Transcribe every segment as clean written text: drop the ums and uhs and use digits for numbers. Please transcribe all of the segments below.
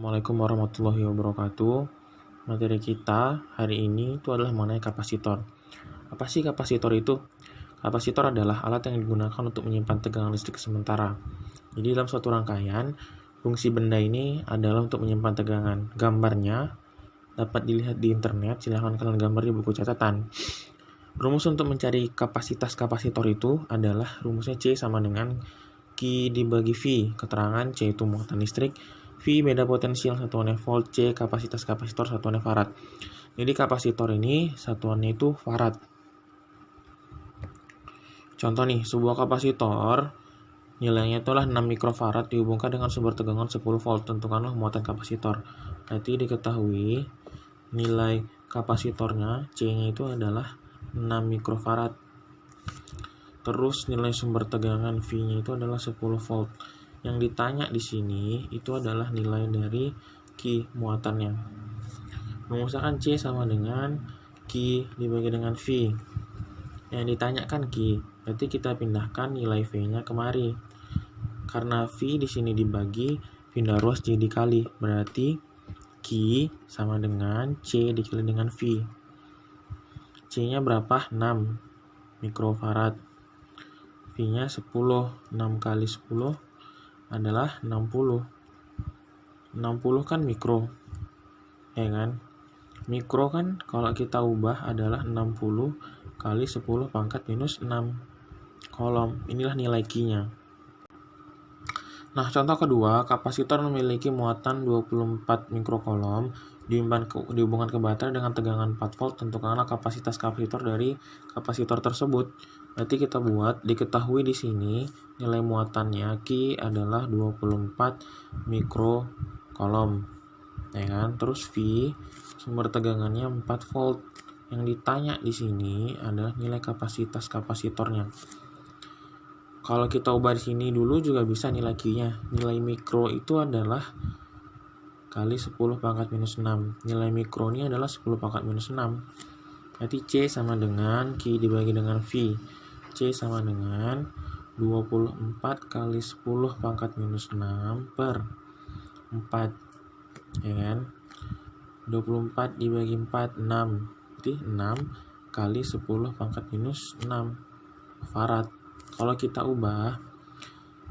Assalamualaikum warahmatullahi wabarakatuh. Materi kita hari ini itu adalah mengenai kapasitor. Apa sih kapasitor itu? Kapasitor adalah alat yang digunakan untuk menyimpan tegangan listrik sementara. Jadi dalam suatu rangkaian, fungsi benda ini adalah untuk menyimpan tegangan. Gambarnya dapat dilihat di internet, silahkan kalian gambar di buku catatan. Rumus untuk mencari kapasitas kapasitor itu adalah rumusnya C sama dengan Q dibagi V. Keterangan C itu muatan listrik, V beda potensial satuannya volt, C kapasitas kapasitor satuannya farad. Jadi kapasitor ini satuannya itu farad. Contoh nih, sebuah kapasitor nilainya itulah 6 mikrofarad dihubungkan dengan sumber tegangan 10 volt. Tentukanlah muatan kapasitor. Berarti diketahui nilai kapasitornya C-nya itu adalah 6 mikrofarad. Terus nilai sumber tegangan V-nya itu adalah 10 volt. Yang ditanya di sini itu adalah nilai dari Q muatannya. Rumuskan C sama dengan Q dibagi dengan V. Yang ditanyakan Q, berarti kita pindahkan nilai V-nya kemari. Karena V di sini dibagi, pindah ruas jadi dikali. Berarti Q sama dengan C dikali dengan V. C-nya berapa? 6 mikrofarad. V-nya 10. 6 kali 10 adalah 60. 60 kan mikro. Ya kan? Mikro kan kalau kita ubah adalah 60 kali 10 pangkat minus 6 kolom. Inilah nilai Q-nya. Nah, contoh kedua, kapasitor memiliki muatan 24 mikrokolom dihubungkan ke baterai dengan tegangan 4 volt. Tentukanlah kapasitas kapasitor dari kapasitor tersebut. Berarti kita buat, diketahui di sini nilai muatannya Q adalah 24 mikrokolom. Ya kan? Terus V sumber tegangannya 4 volt. Yang ditanya di sini adalah nilai kapasitas kapasitornya. Kalau kita ubah di sini dulu juga bisa nilai Q-nya. Nilai mikro itu adalah kali 10 pangkat minus 6. Nilai mikro ini adalah 10 pangkat minus 6. Berarti C sama dengan Q dibagi dengan V. C sama dengan 24 kali 10 pangkat minus 6 per 4. Ya kan? 24 dibagi 4, 6. Berarti 6 kali 10 pangkat minus 6 farad. Kalau kita ubah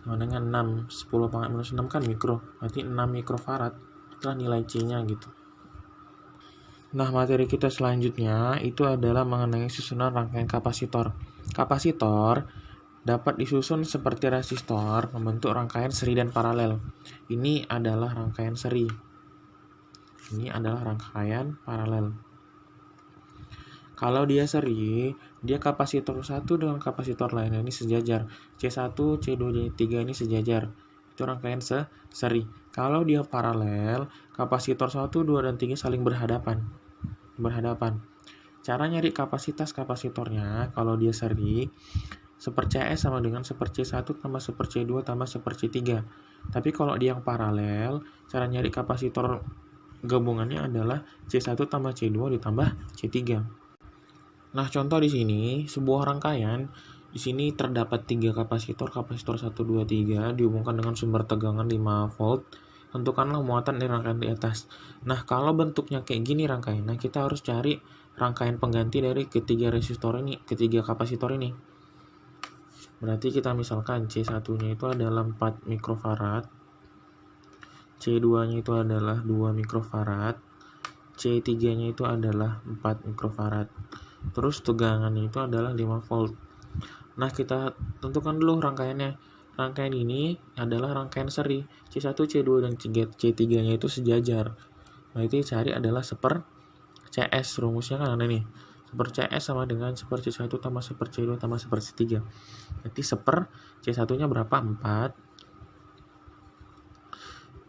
sama dengan 6, 10 pangkat minus 6 kan mikro, berarti 6 mikrofarad. Itulah nilai C-nya gitu. Nah, materi kita selanjutnya itu adalah mengenai susunan rangkaian kapasitor. Kapasitor dapat disusun seperti resistor, membentuk rangkaian seri dan paralel. Ini adalah rangkaian seri. Ini adalah rangkaian paralel. Kalau dia seri, dia kapasitor 1 dengan kapasitor lainnya ini sejajar. C1, C2, C3 ini sejajar. Itu rangkaian seri. Kalau dia paralel, kapasitor 1, 2, dan 3 saling berhadapan. Cara nyari kapasitas kapasitornya, kalau dia seri, 1/CS sama dengan 1/C1 tambah 1/C2 tambah 1/C3. Tapi kalau dia yang paralel, cara nyari kapasitor gabungannya adalah C1 tambah C2 ditambah C3. Nah, contoh di sini, sebuah rangkaian, di sini terdapat 3 kapasitor 1, 2, 3, dihubungkan dengan sumber tegangan 5 volt. Tentukanlah muatan dari rangkaian di atas. Nah, kalau bentuknya kayak gini rangkaian, nah kita harus cari rangkaian pengganti dari ketiga kapasitor ini. Berarti kita misalkan C1-nya itu adalah 4 mikrofarad, C2-nya itu adalah 2 mikrofarad, C3-nya itu adalah 4 mikrofarad. Terus tegangannya itu adalah 5 volt. Nah, kita tentukan dulu rangkaiannya. Rangkaian ini adalah rangkaian seri. C1, C2, dan C3-nya itu sejajar. Berarti cari adalah 1/CS. Rumusnya kan ada nih. 1/CS sama dengan 1/C1 tambah 1/C2 tambah 1/C3. Berarti 1/C1-nya berapa? 4.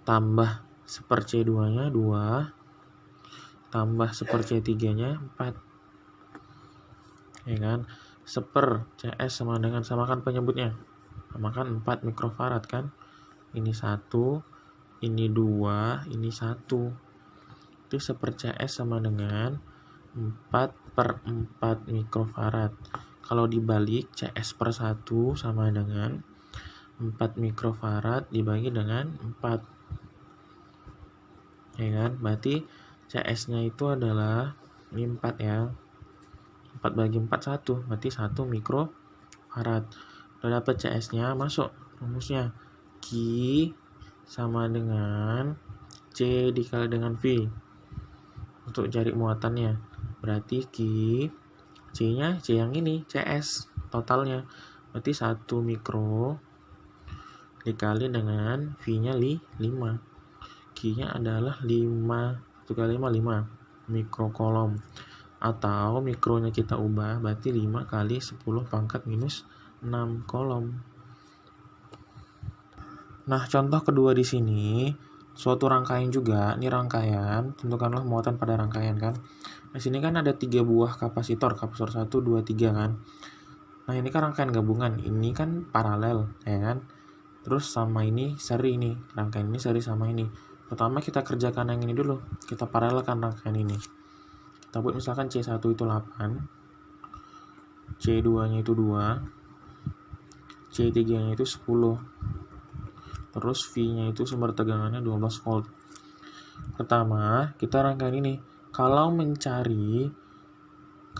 Tambah 1/C2-nya 2. Tambah 1/C3-nya 4. Ya kan? 1/CS sama dengan, samakan penyebutnya, samakan 4 mikrofarad kan. Ini 1, ini 2, ini 1. Itu 1/CS sama dengan 4/4 mikrofarad. Kalau dibalik, CS/1 sama dengan 4 mikrofarad dibagi dengan 4. ya kan? Berarti CS-nya itu adalah ini 4 ya. 4 bagi 4 1, berarti 1 mikrofarad. Udah dapat CS-nya, masuk rumusnya. Q sama dengan C dikali dengan V untuk cari muatannya. Berarti C-nya C yang ini, CS totalnya. Berarti 1 mikro dikali dengan V-nya 5. Q-nya adalah 5, 1 kali 5, 5 mikrokolom. Atau mikronya kita ubah, berarti 5 kali 10 pangkat minus 6 kolom. Nah, contoh kedua di sini, suatu rangkaian juga. Ini rangkaian, tentukanlah muatan pada rangkaian kan. Di sini kan ada 3 buah kapasitor 1, 2, 3 kan. Nah, ini kan rangkaian gabungan. Ini kan paralel, ya kan. Terus sama ini seri nih. Rangkaian ini seri sama ini. Pertama kita kerjakan yang ini dulu. Kita paralelkan rangkaian ini. Kita buat misalkan C1 itu 8, C2-nya itu 2, C3-nya itu 10. Terus V-nya itu sumber tegangannya 12 volt. Pertama, kita rangkaian ini. Kalau mencari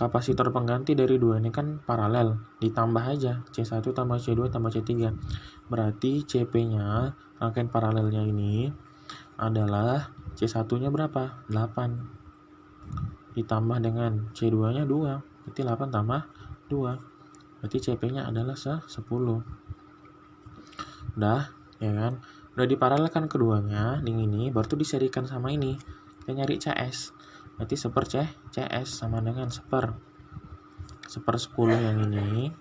kapasitor pengganti dari 2 ini kan paralel, ditambah aja C1 tambah C2 tambah C3. Berarti CP-nya, rangkaian paralelnya ini adalah C1-nya berapa? 8. Ditambah dengan C2-nya 2. Berarti 8 tambah 2. Berarti CP-nya adalah 10. Udah, ya kan? Udah diparalelkan keduanya, ini baru diserikan sama ini. Kita nyari CS. Berarti seper CS sama dengan seper 10 yang ini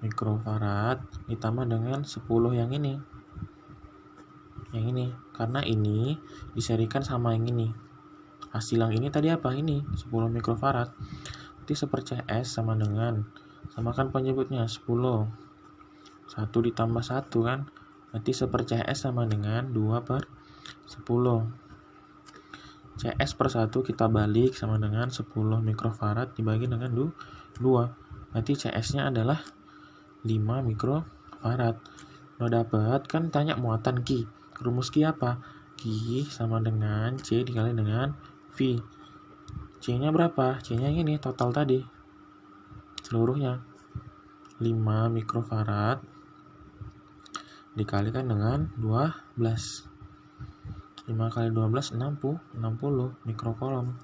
mikrofarad ditambah dengan 10 yang ini. Yang ini, karena ini diserikan sama yang ini. Hasil yang ini tadi apa? Ini 10 mikrofarad. Berarti seper CS sama dengan, samakan penyebutnya 10. 1 ditambah 1 kan. Berarti seper CS sama dengan 2 per 10. CS per 1 kita balik sama dengan 10 mikrofarad dibagi dengan 2. Berarti CS-nya adalah 5 mikrofarad. Udah dapat kan, tanya muatan Q. Rumus Q apa? Q sama dengan C dikali dengan V. C-nya berapa? C-nya ini total tadi. Seluruhnya 5 mikrofarad dikalikan dengan 12. 5 kali 12 60 mikrokolom.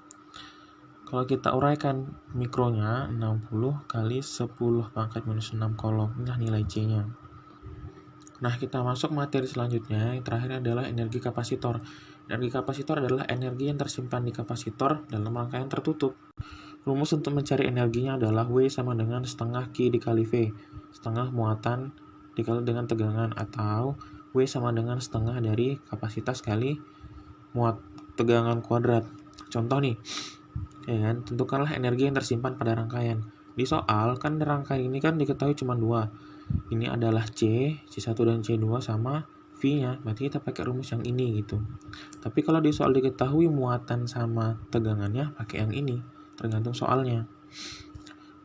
Kalau kita uraikan mikronya 60 kali 10 pangkat minus 6 kolom. Inilah nilai C-nya. Nah, kita masuk materi selanjutnya. Yang terakhir adalah energi kapasitor. Energi kapasitor adalah energi yang tersimpan di kapasitor dalam rangkaian tertutup. Rumus untuk mencari energinya adalah W sama dengan setengah Q dikali V. Setengah muatan dikali dengan tegangan, atau W sama dengan setengah dari kapasitas kali muat tegangan kuadrat. Contoh nih, ya kan, tentukanlah energi yang tersimpan pada rangkaian. Di soal kan rangkaian ini kan diketahui cuma 2. Ini adalah C1 dan C2 sama V-nya. Berarti kita pakai rumus yang ini gitu. Tapi kalau di soal diketahui muatan sama tegangannya, pakai yang ini. Tergantung soalnya.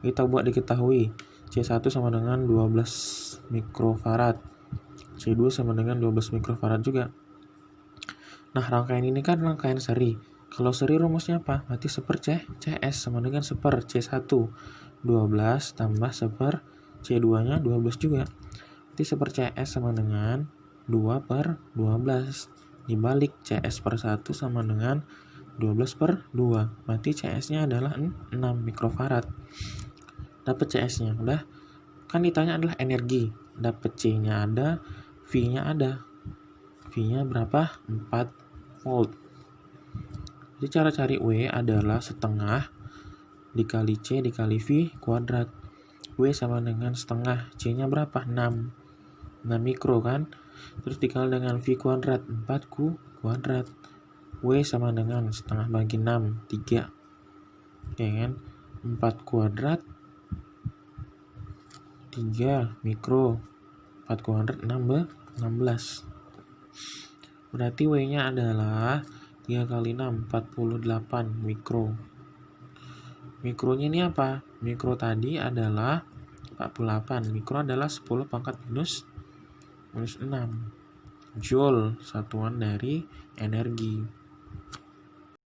Kita buat diketahui. C1 sama dengan 12 mikrofarad. C2 sama dengan 12 mikrofarad juga. Nah, rangkaian ini kan rangkaian seri. Kalau seri rumusnya apa? Berarti seper CS sama dengan seper C1. 12 tambah seper C2-nya 12 juga. Berarti seper CS sama dengan 2 per 12. Dibalik CS per 1 sama dengan 12 per 2. Berarti CS-nya adalah 6 mikrofarad. Dapat CS-nya. Udah. Kan ditanya adalah energi. Dapat C-nya ada, V-nya ada. V-nya berapa? 4 volt. Jadi cara cari W adalah setengah dikali C dikali V kuadrat. W sama dengan setengah. C-nya berapa? 6. 6 mikro kan? Terus dikali dengan V kuadrat. 4 kuadrat. W sama dengan setengah bagi 6. 3. Ya kan? 4 kuadrat. 3 mikro. 4 kuadrat 16. Berarti W-nya adalah 3 kali 6, 48 mikro. Mikronya ini apa? Mikro tadi adalah 48. Mikro adalah 10 pangkat minus 6. Joule, satuan dari energi.